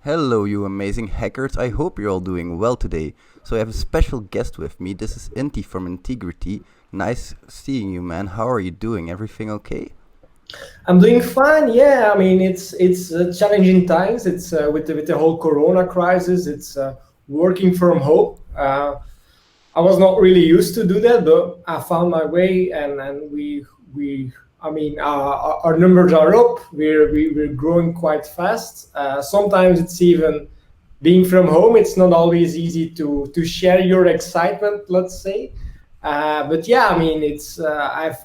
Hello, you amazing hackers. I hope you're all doing well today. So, I have a special guest with me. This is Inti from Intigriti. Nice seeing you, man. How are you doing? Everything okay? I'm doing fine. Yeah, I mean it's challenging times. It's with the whole Corona crisis. It's working from home. I was not really used to do that, but I found my way, and we. I mean, our numbers are up. We're growing quite fast. Sometimes it's even being from home. It's not always easy to share your excitement. Let's say. But yeah, I mean,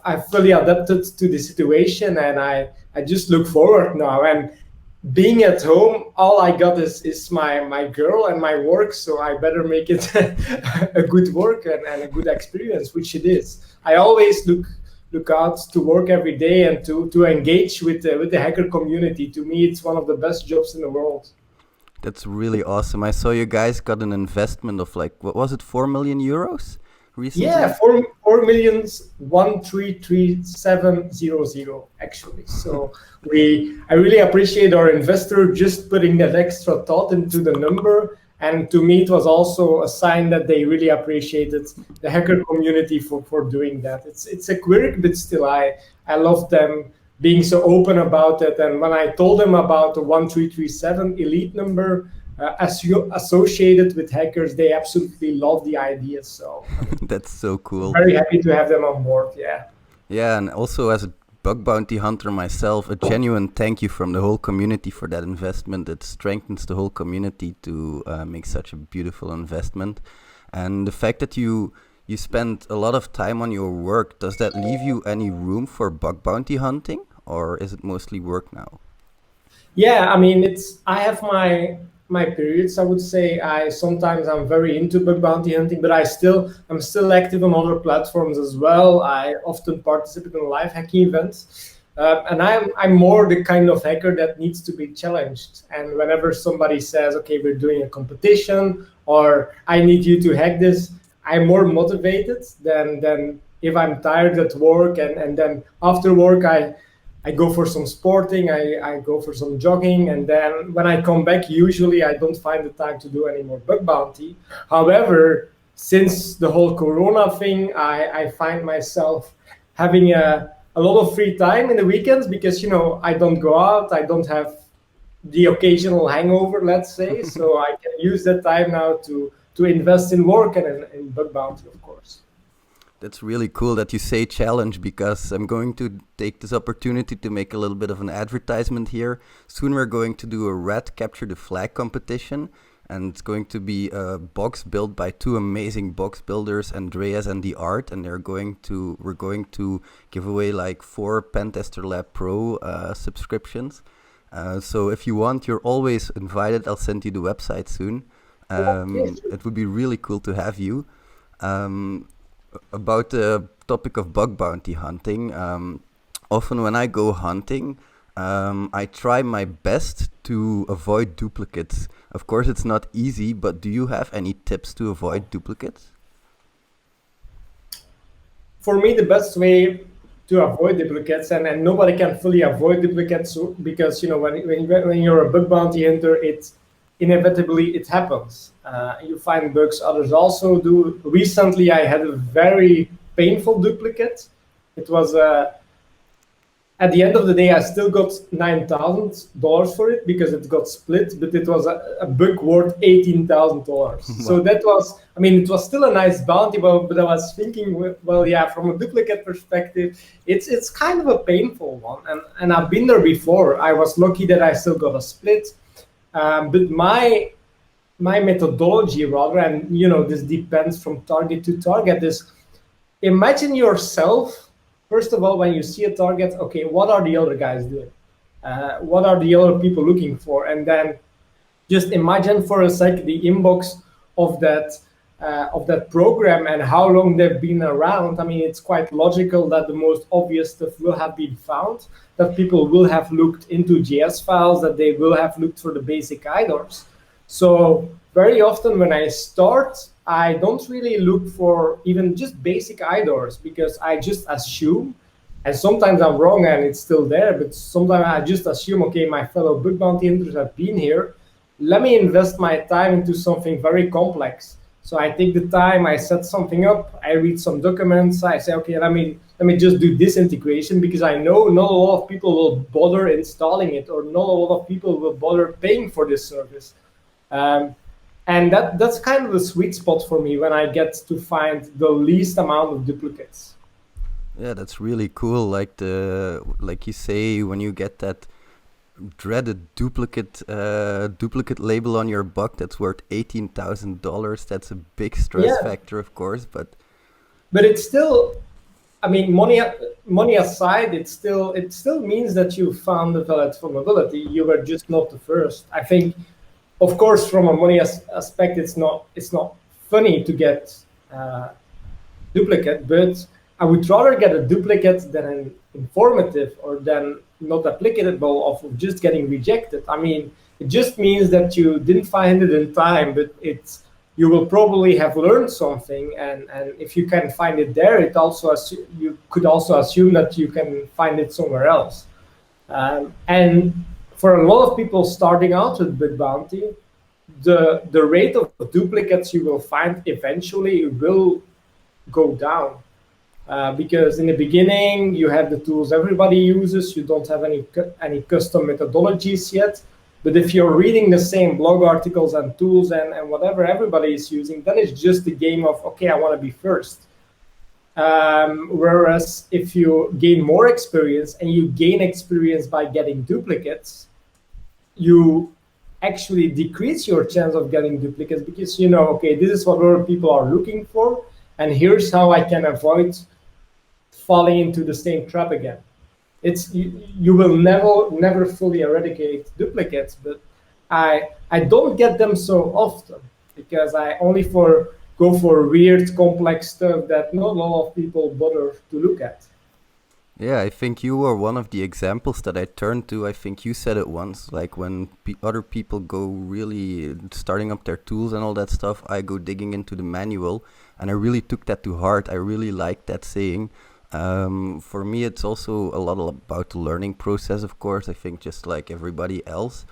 I've fully adapted to the situation, and I just look forward now. And being at home, all I got is my girl and my work, so I better make it a good work and a good experience, which it is. I always look out to work every day and to engage with the hacker community. To me, it's one of the best jobs in the world. That's really awesome. I saw you guys got an investment of like, what was it, 4 million euros Yeah, recently? 4,133,700 actually. So I really appreciate our investor just putting that extra thought into the number. And to me, it was also a sign that they really appreciated the hacker community for doing that. It's a quirk, but still, I love them being so open about it. And when I told them about the 1337 elite number, as you associated with hackers, they absolutely love the idea. So That's so cool. very happy to have them on board. Yeah. Yeah, and also as a bug bounty hunter myself, a genuine thank you from the whole community for that investment. It strengthens the whole community to make such a beautiful investment. And the fact that you spend a lot of time on your work, does that leave you any room for bug bounty hunting, or is it mostly work now? Yeah, I mean, I have my periods. I would say I sometimes I'm very into bug bounty hunting, but I'm still active on other platforms as well. I often participate in live hacking events, and I'm more the kind of hacker that needs to be challenged. And whenever somebody says, "Okay, we're doing a competition," or "I need you to hack this," I'm more motivated than if I'm tired at work and then after work I go for some sporting, I go for some jogging, and then when I come back, usually I don't find the time to do any more bug bounty. However, since the whole Corona thing, I find myself having a lot of free time in the weekends because, I don't go out, I don't have the occasional hangover, let's say, so I can use that time now to invest in work and in bug bounty, of course. That's really cool that you say challenge because I'm going to take this opportunity to make a little bit of an advertisement here. Soon we're going to do a red capture the flag competition, and it's going to be a box built by two amazing box builders, Andreas and the Art, and we're going to give away like 4 Pentester Lab Pro subscriptions. So if you want, you're always invited. I'll send you the website soon. Yes. It would be really cool to have you. Um, about the topic of bug bounty hunting, often when I go hunting, I try my best to avoid duplicates. Of course, it's not easy, but do you have any tips to avoid duplicates? For me, the best way to avoid duplicates, and nobody can fully avoid duplicates because when you're a bug bounty hunter, it inevitably it happens. You find bugs, others also do. Recently, I had a very painful duplicate. It was at the end of the day, I still got $9,000 for it because it got split, but it was a book worth $18,000. So Wow. that was, I mean, it was still a nice bounty, but I was thinking, well, yeah, from a duplicate perspective, it's kind of a painful one, and I've been there before. I was lucky that I still got a split, but my methodology rather, and this depends from target to target, is imagine yourself, first of all, when you see a target, okay, what are the other guys doing? What are the other people looking for? And then just imagine for a sec the inbox of that program and how long they've been around. I mean, it's quite logical that the most obvious stuff will have been found, that people will have looked into JS files, that they will have looked for the basic IDORs. So very often when I start, I don't really look for even just basic IDORs because I just assume, and sometimes I'm wrong and it's still there, but sometimes I just assume, okay, my fellow bug bounty hunters have been here. let me invest my time into something very complex. So I take the time, I set something up, I read some documents, I say, okay, let me just do this integration because I know not a lot of people will bother installing it, or not a lot of people will bother paying for this service. Um, and that's kind of the sweet spot for me when I get to find the least amount of duplicates. Yeah, that's really cool. Like you say, when you get that dreaded duplicate label on your bug that's worth $18,000, that's a big stress Yeah, factor, of course. But but it's still, I mean, money aside, it still means that you found a valid vulnerability. You were just not the first. I think, of course, from a money aspect, it's not funny to get uh, duplicate, but I would rather get a duplicate than an informative or than not applicable of just getting rejected. I mean, it just means that you didn't find it in time, but it's you will probably have learned something, and if you can find it there, it also you could also assume that you can find it somewhere else. And for a lot of people starting out with bug bounty, the rate of duplicates you will find eventually will go down, because in the beginning you have the tools everybody uses. You don't have any custom methodologies yet. But if you're reading the same blog articles and tools and whatever everybody is using, then it's just a game of, okay, I want to be first. Whereas if you gain more experience, and you gain experience by getting duplicates, you actually decrease your chance of getting duplicates, because you know, okay, this is what other people are looking for, and here's how I can avoid falling into the same trap again. You will never fully eradicate duplicates, but I don't get them so often, because I only for go for weird complex stuff that not a lot of people bother to look at. yeah, I think you were one of the examples that I turned to. I think you said it once, like when other people go really starting up their tools and all that stuff, I go digging into the manual, and I really took that to heart. I really liked that saying. For me, it's also a lot about the learning process, of course. I think just like everybody else,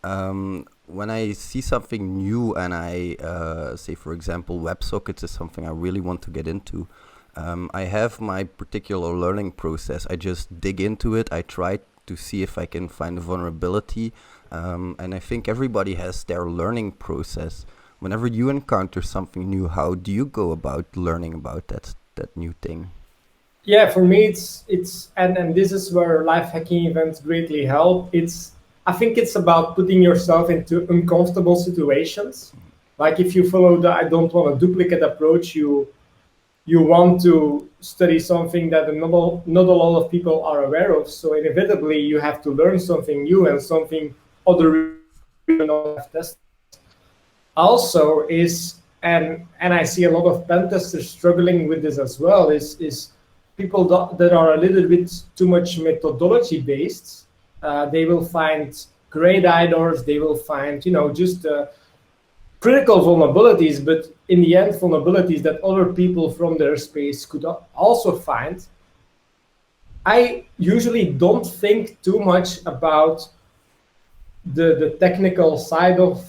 when I see something new and I say, for example, WebSockets is something I really want to get into. I have my particular learning process. I just dig into it. I try to see if I can find a vulnerability. And I think everybody has their learning process. Whenever you encounter something new, how do you go about learning about that new thing? Yeah, for me it's and this is where life hacking events greatly help. I think it's about putting yourself into uncomfortable situations. Like if you follow the I don't want a duplicate approach, you want to study something that not a lot of people are aware of. So inevitably you have to learn something new and something other people not have tested. Also is, and I see a lot of pen testers struggling with this as well, is people that are a little bit too much methodology based. They will find great idors, they will find, just critical vulnerabilities, but in the end, vulnerabilities that other people from their space could also find. I usually don't think too much about the technical side of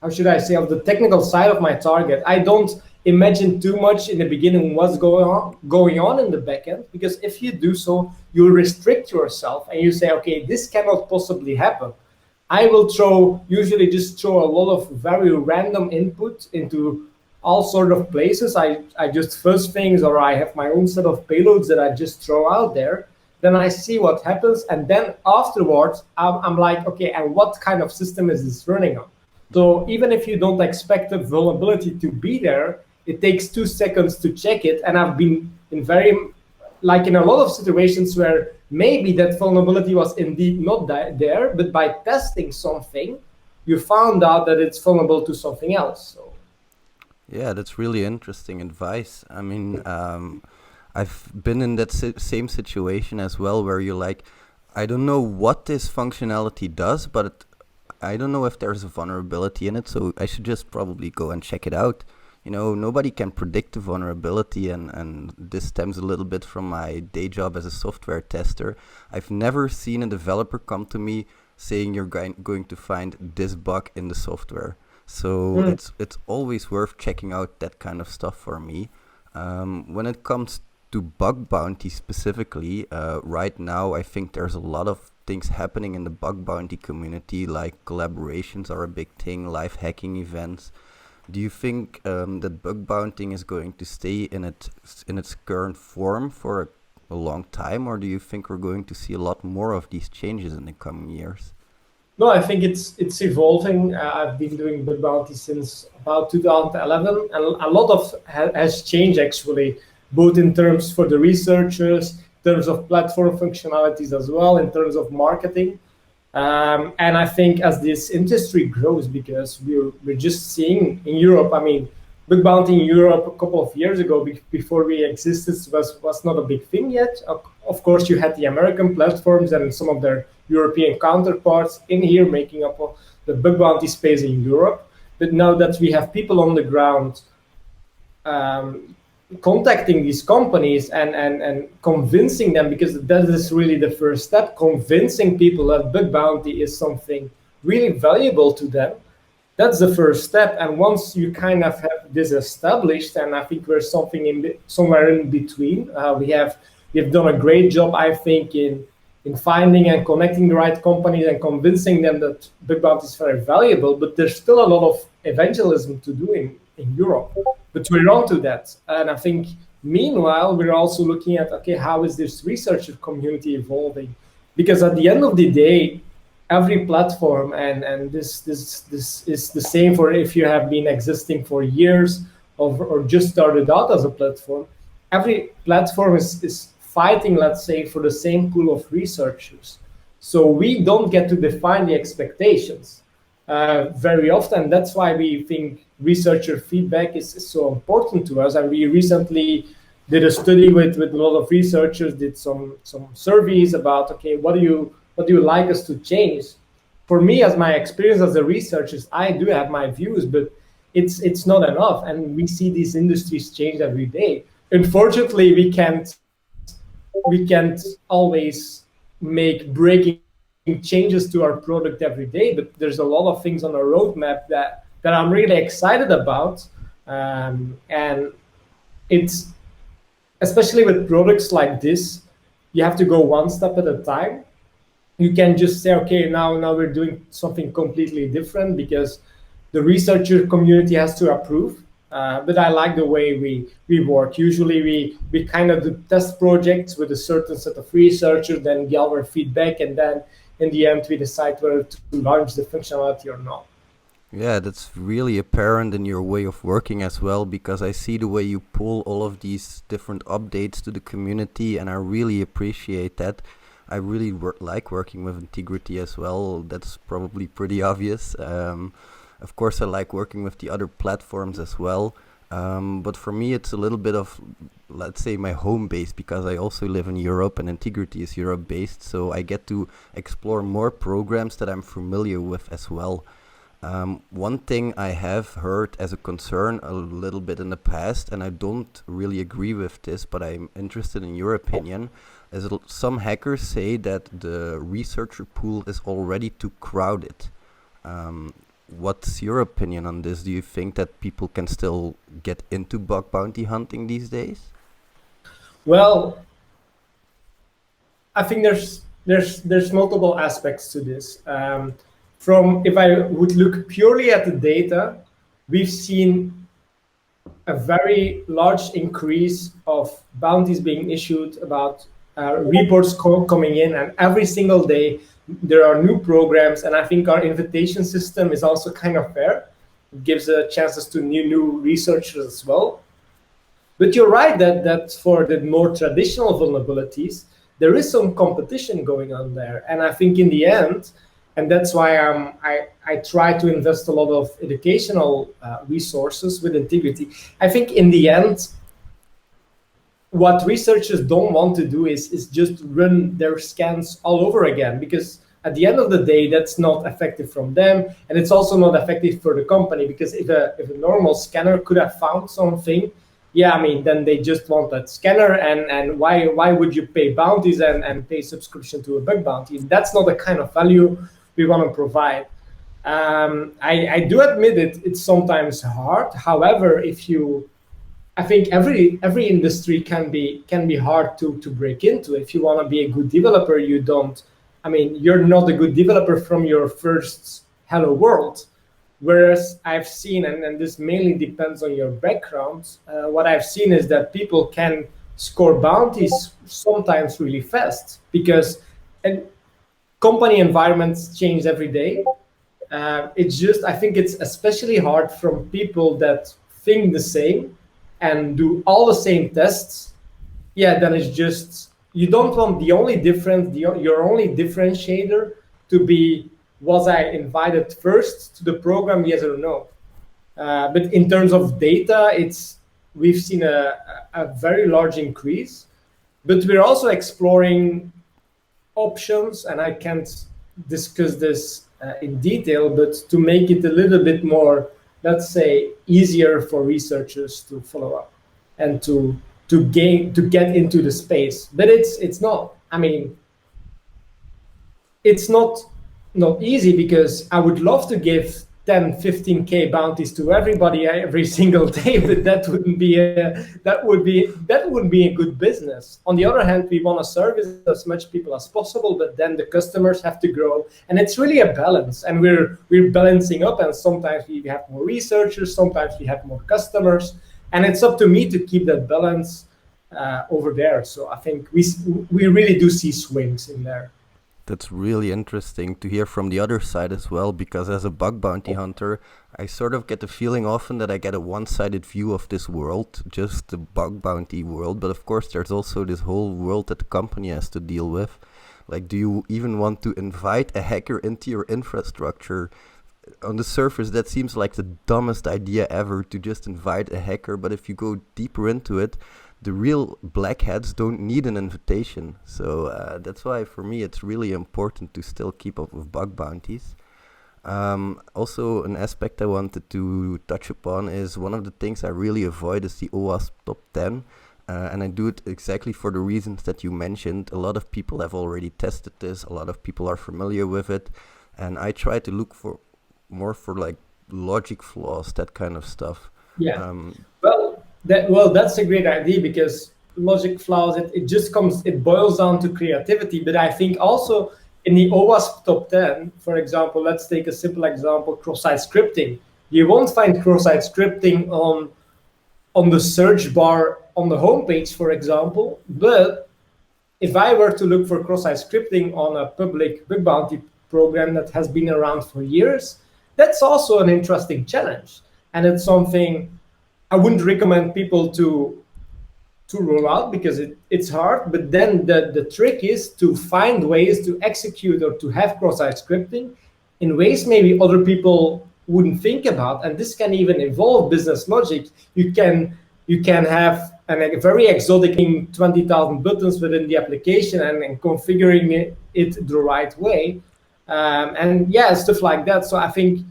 how should I say, of the technical side of my target. I don't imagine too much in the beginning what's going on in the backend, because if you do so, you restrict yourself and you say, okay, this cannot possibly happen. I will usually just throw a lot of very random input into all sort of places. I just fuzz things, or I have my own set of payloads that I just throw out there. Then I see what happens, and then afterwards, I'm like, okay, and what kind of system is this running on? So even if you don't expect a vulnerability to be there, it takes 2 seconds to check it. And I've been in a lot of situations where maybe that vulnerability was indeed not there, but by testing something, you found out that it's vulnerable to something else. So Yeah, that's really interesting advice. I mean, I've been in that same situation as well, where you're like, I don't know what this functionality does, but I don't know if there's a vulnerability in it, so I should just probably go and check it out. Nobody can predict the vulnerability, and this stems a little bit from my day job as a software tester. I've never seen a developer come to me saying you're going to find this bug in the software. So Mm. it's always worth checking out that kind of stuff for me. When it comes to bug bounty specifically, right now I think there's a lot of things happening in the bug bounty community, like collaborations are a big thing, live hacking events. Do you think that bug bounting is going to stay in its current form for a long time, or do you think we're going to see a lot more of these changes in the coming years? No, I think it's evolving. I've been doing bug bounty since about 2011, and a lot of has changed actually, both in terms for the researchers, in terms of platform functionalities as well, in terms of marketing. And I think as this industry grows, because we're just seeing in Europe, I mean, bug bounty in Europe a couple of years ago, before we existed, was not a big thing yet. Of course, you had the American platforms and some of their European counterparts in here making up the bug bounty space in Europe. But now that we have people on the ground um, contacting these companies and convincing them, because that is really the first step, convincing people that bug bounty is something really valuable to them. That's the first step. And once you kind of have this established, and I think we're somewhere in between. We've done a great job, I think, in finding and connecting the right companies and convincing them that bug bounty is very valuable. But there's still a lot of evangelism to do in Europe. But we're on to that. And I think meanwhile, we're also looking at, okay, how is this researcher community evolving? Because at the end of the day, every platform, and this is the same for if you have been existing for years or just started out as a platform, every platform is fighting, let's say, for the same pool of researchers. So we don't get to define the expectations very often. That's why we think researcher feedback is so important to us. And we recently did a study with a lot of researchers, did some surveys about, okay, what do you like us to change? For me, as my experience as a researcher, I do have my views, but it's not enough. And we see these industries change every day. Unfortunately, we can't always make breaking changes to our product every day, but there's a lot of things on our roadmap that I'm really excited about. And it's, especially with products like this, you have to go one step at a time. You can just say, okay, now we're doing something completely different because the researcher community has to approve. But I like the way we work. Usually we kind of do test projects with a certain set of researchers, then gather feedback, and then in the end we decide whether to launch the functionality or not. Yeah, that's really apparent in your way of working as well, because I see the way you pull all of these different updates to the community, and I really appreciate that. I really like working with Intigriti as well. That's probably pretty obvious. Of course, I like working with the other platforms as well. But for me, it's a little bit of, let's say, my home base, because I also live in Europe and Intigriti is Europe based. So I get to explore more programs that I'm familiar with as well. One thing I have heard as a concern a little bit in the past, and I don't really agree with this, but I'm interested in your opinion, is some hackers say that the researcher pool is already too crowded. What's your opinion on this? Do you think that people can still get into bug bounty hunting these days? Well, I think there's multiple aspects to this. From, if I would look purely at the data, we've seen a very large increase of bounties being issued, about reports coming in, and every single day there are new programs. And I think our invitation system is also kind of fair. It gives chances to new researchers as well. But you're right that for the more traditional vulnerabilities, there is some competition going on there. And I think in the end, and that's why I try to invest a lot of educational resources with Intigriti. I think in the end, what researchers don't want to do is just run their scans all over again, because at the end of the day, that's not effective from them, and it's also not effective for the company, because if a normal scanner could have found something, yeah, I mean, then they just want that scanner, and why would you pay bounties and pay subscription to a bug bounty? That's not the kind of value to provide. I do admit it's sometimes hard. However, if you I think every industry can be hard to break into. If you want to be a good developer, you don't. I mean, you're not a good developer from your first hello world. Whereas I've seen, and this mainly depends on your background. What I've seen is that people can score bounties sometimes really fast because and company environments change every day. It's just, I think it's especially hard from people that think the same and do all the same tests. Yeah, then it's just, you don't want the only difference, your only differentiator to be, was I invited first to the program, yes or no? But in terms of data, we've seen a very large increase, but we're also exploring options, and I can't discuss this in detail, but to make it a little bit more, let's say, easier for researchers to follow up and to get into the space. But it's not. I mean, it's not easy because I would love to give 10, 15K bounties to everybody every single day, but that wouldn't be a good business. On the other hand, we want to service as much people as possible, but then the customers have to grow, and it's really a balance. And we're balancing up, and sometimes we have more researchers, sometimes we have more customers, and it's up to me to keep that balance over there. So I think we really do see swings in there. That's really interesting to hear from the other side as well, because as a bug bounty hunter, I sort of get the feeling often that I get a one-sided view of this world, just the bug bounty world. But of course, there's also this whole world that the company has to deal with. Like, do you even want to invite a hacker into your infrastructure? On the surface, that seems like the dumbest idea ever, to just invite a hacker. But if you go deeper into it, the real black hats don't need an invitation. So that's why for me it's really important to still keep up with bug bounties. Also, an aspect I wanted to touch upon is one of the things I really avoid is the OWASP top 10. And I do it exactly for the reasons that you mentioned. A lot of people have already tested this, a lot of people are familiar with it, and I try to look for more for like logic flaws, that kind of stuff. Yeah. That's a great idea, because logic flaws, it boils down to creativity. But I think also in the OWASP top 10, for example, let's take a simple example, cross-site scripting. You won't find cross-site scripting on the search bar on the homepage, for example. But if I were to look for cross-site scripting on a public bug bounty program that has been around for years, that's also an interesting challenge. And it's something I wouldn't recommend people to roll out, because it's hard. But then the trick is to find ways to execute or to have cross-site scripting in ways maybe other people wouldn't think about. And this can even involve business logic. You can have a very exotic 20,000 buttons within the application and configuring it the right way. And yeah, stuff like that. So I think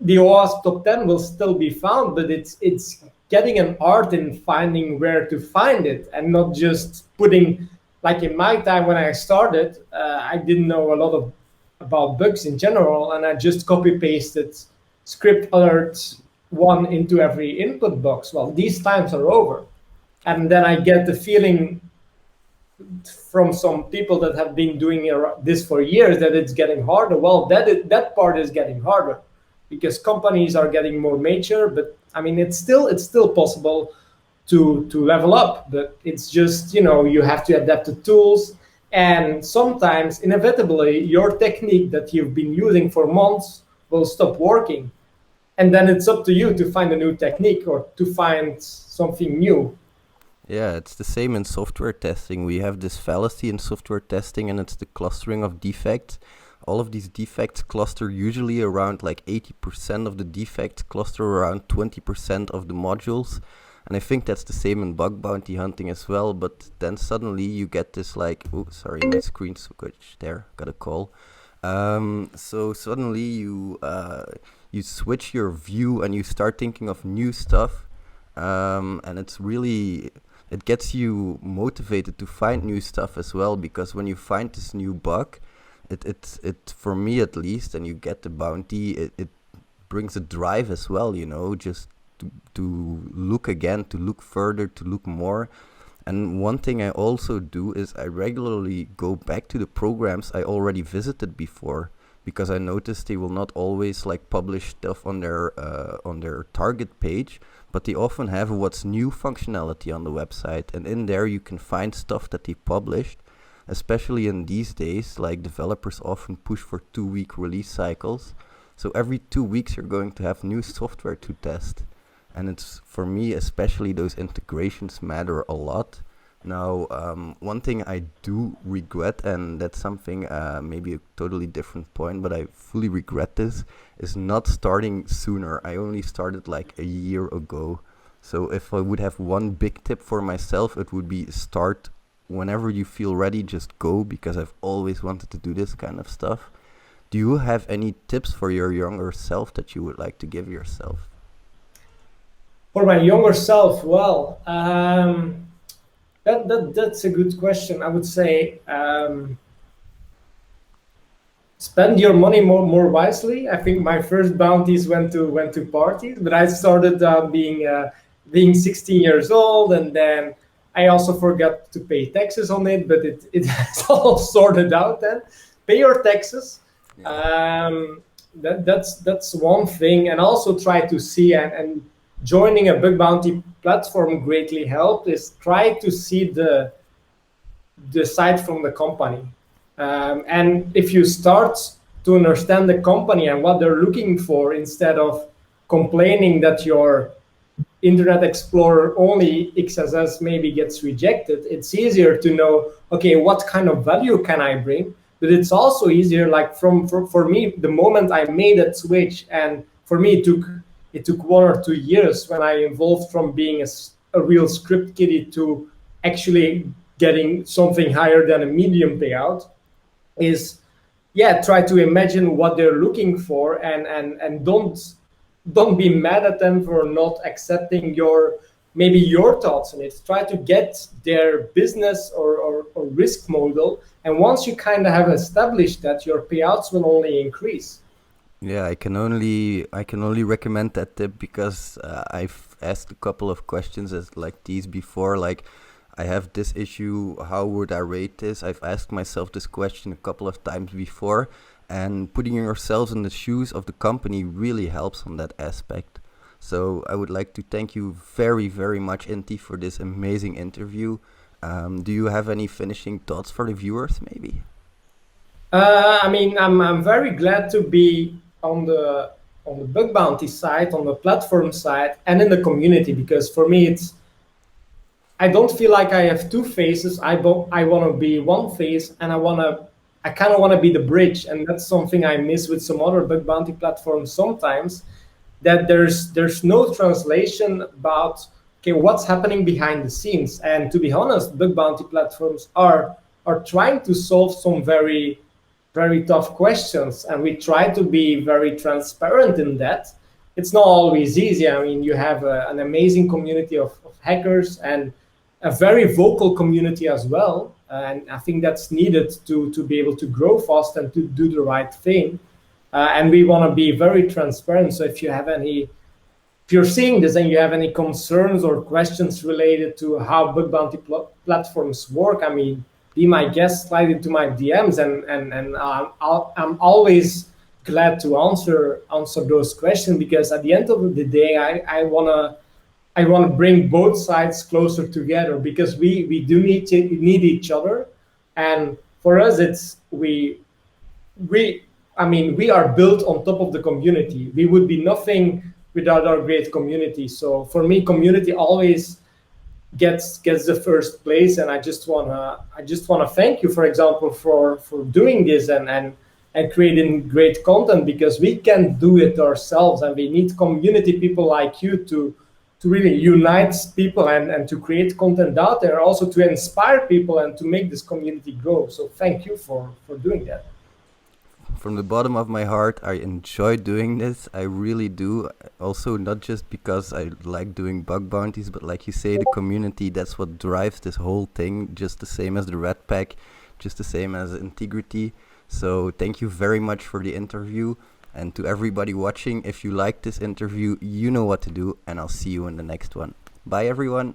the OWASP top 10 will still be found, but it's getting an art in finding where to find it, and not just putting, like in my time when I started, I didn't know a lot about bugs in general, and I just copy pasted script alert one into every input box. Well, these times are over. And then I get the feeling from some people that have been doing this for years that it's getting harder. Well, that part is getting harder, because companies are getting more mature. But I mean, it's still possible to level up, but it's just, you have to adapt the tools, and sometimes inevitably your technique that you've been using for months will stop working, and then it's up to you to find a new technique or to find something new. Yeah, it's the same in software testing. We have this fallacy in software testing, and it's the clustering of defects. All of these defects cluster usually around like 80% of the defects cluster around 20% of the modules. And I think that's the same in bug bounty hunting as well. But then suddenly you get this like, oh, sorry, my screen switched there, got a call. So suddenly you switch your view and you start thinking of new stuff. And it gets you motivated to find new stuff as well, because when you find this new bug, it for me at least, and you get the bounty. It brings a drive as well, you know, just to look again, to look further, to look more. And one thing I also do is I regularly go back to the programs I already visited before, because I noticed they will not always like publish stuff on their target page, but they often have what's new functionality on the website, and in there you can find stuff that they published. Especially in these days, like developers often push for 2-week release cycles. So every 2 weeks you're going to have new software to test. And it's, for me, especially those integrations matter a lot. Now, one thing I do regret, and that's something, maybe a totally different point, but I fully regret this, is not starting sooner. I only started like a year ago. So if I would have one big tip for myself, it would be start whenever you feel ready, just go, because I've always wanted to do this kind of stuff. Do you have any tips for your younger self that you would like to give yourself? For my younger self, well, that's a good question. I would say spend your money more wisely. I think my first bounties went to parties, but I started being 16 years old, and then I also forgot to pay taxes on it, but it has all sorted out then. Pay your taxes. That's one thing, and also try to see, and joining a bug bounty platform greatly helped, is try to see the side from the company. And if you start to understand the company and what they're looking for, instead of complaining that your Internet Explorer only XSS maybe gets rejected, it's easier to know, okay, what kind of value can I bring? But it's also easier, like for me, the moment I made that switch, and for me it took 1 or 2 years when I evolved from being a real script kiddie to actually getting something higher than a medium payout, is try to imagine what they're looking for, and don't be mad at them for not accepting your thoughts on it. Try to get their business or risk model, and once you kind of have established that, your payouts will only increase. Yeah, I can only recommend that tip, because I've asked a couple of questions as like these before. Like, I have this issue. How would I rate this? I've asked myself this question a couple of times before, and putting yourselves in the shoes of the company really helps on that aspect. So I would like to thank you very, very much, Inti, for this amazing interview. Do you have any finishing thoughts for the viewers, maybe? I mean, I'm very glad to be on the bug bounty side, on the platform side, and in the community, because for me, I don't feel like I have two faces. I want to be one face, and I kind of want to be the bridge, and that's something I miss with some other bug bounty platforms sometimes. That there's no translation about, okay, what's happening behind the scenes. And to be honest, bug bounty platforms are trying to solve some very very tough questions, and we try to be very transparent in that. It's not always easy. I mean, you have an amazing community of hackers, and a very vocal community as well, and I think that's needed to be able to grow fast and to do the right thing. And we want to be very transparent. So if you're seeing this and you have any concerns or questions related to how bug bounty platforms work, I mean, be my guest, slide into my DMs, and I'm always glad to answer those questions, because at the end of the day, I wanna bring both sides closer together, because we do need each other, and for us we are built on top of the community. We would be nothing without our great community. So for me, community always gets the first place, and I just wanna thank you, for example, for doing this, and creating great content, because we can't do it ourselves, and we need community people like you to really unite people, and to create content out there, also to inspire people and to make this community grow. So thank you for doing that. From the bottom of my heart, I enjoy doing this. I really do. Also, not just because I like doing bug bounties, but like you say, the community, that's what drives this whole thing, just the same as the Red Pack, just the same as Intigriti. So thank you very much for the interview. And to everybody watching, if you liked this interview, you know what to do, and I'll see you in the next one. Bye, everyone.